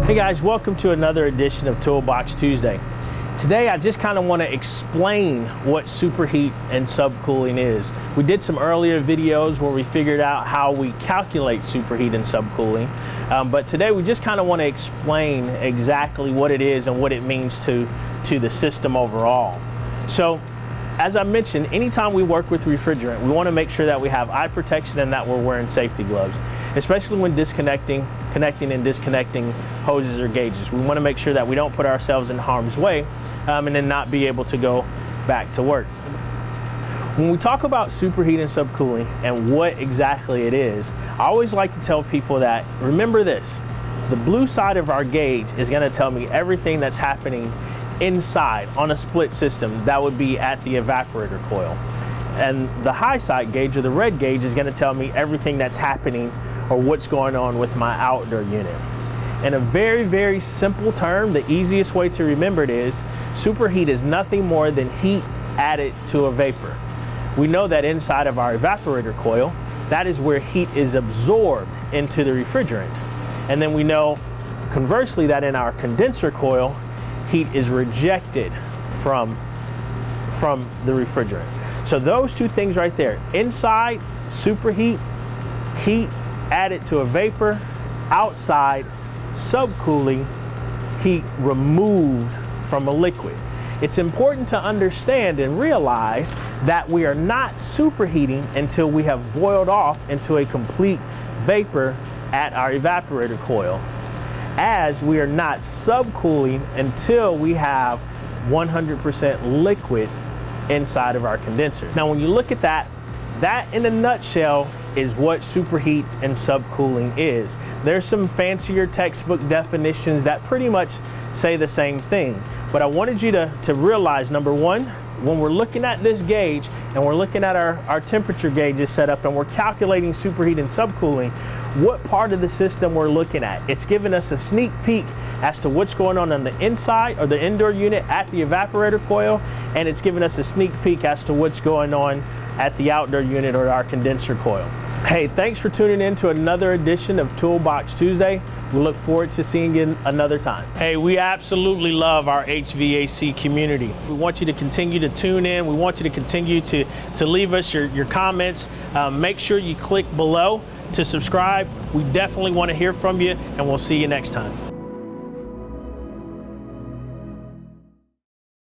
Hey guys, welcome to another edition of Toolbox Tuesday. Today I just kind of want to explain what superheat and subcooling is. We did some earlier videos where we figured out how we calculate superheat and subcooling, but today we just kind of want to explain exactly what it is and what it means to the system overall. So, as I mentioned, anytime we work with refrigerant, we want to make sure that we have eye protection and that we're wearing safety gloves, especially when connecting and disconnecting hoses or gauges. We want to make sure that we don't put ourselves in harm's way and then not be able to go back to work. When we talk about superheat and subcooling and what exactly it is, I always like to tell people that, remember this, the blue side of our gauge is going to tell me everything that's happening inside on a split system. That would be at the evaporator coil. And the high side gauge, or the red gauge, is going to tell me everything that's happening or what's going on with my outdoor unit. In a very, very simple term, the easiest way to remember it is superheat is nothing more than heat added to a vapor. We know that inside of our evaporator coil, that is where heat is absorbed into the refrigerant. And then we know, conversely, that in our condenser coil, heat is rejected from the refrigerant. So those two things right there, inside superheat, heat added to a vapor, outside subcooling, heat removed from a liquid. It's important to understand and realize that we are not superheating until we have boiled off into a complete vapor at our evaporator coil, as we are not subcooling until we have 100% liquid inside of our condenser. Now, when you look at that in a nutshell is what superheat and subcooling is. There's some fancier textbook definitions that pretty much say the same thing, but I wanted you to realize, number one, when we're looking at this gauge and we're looking at our temperature gauges set up and we're calculating superheat and subcooling, what part of the system we're looking at. It's giving us a sneak peek as to what's going on the inside or the indoor unit at the evaporator coil, and it's giving us a sneak peek as to what's going on at the outdoor unit or our condenser coil. Hey, thanks for tuning in to another edition of Toolbox Tuesday. We look forward to seeing you another time. Hey, we absolutely love our HVAC community. We want you to continue to tune in. We want you to continue to leave us your comments. Make sure you click below to subscribe. We definitely want to hear from you, and we'll see you next time.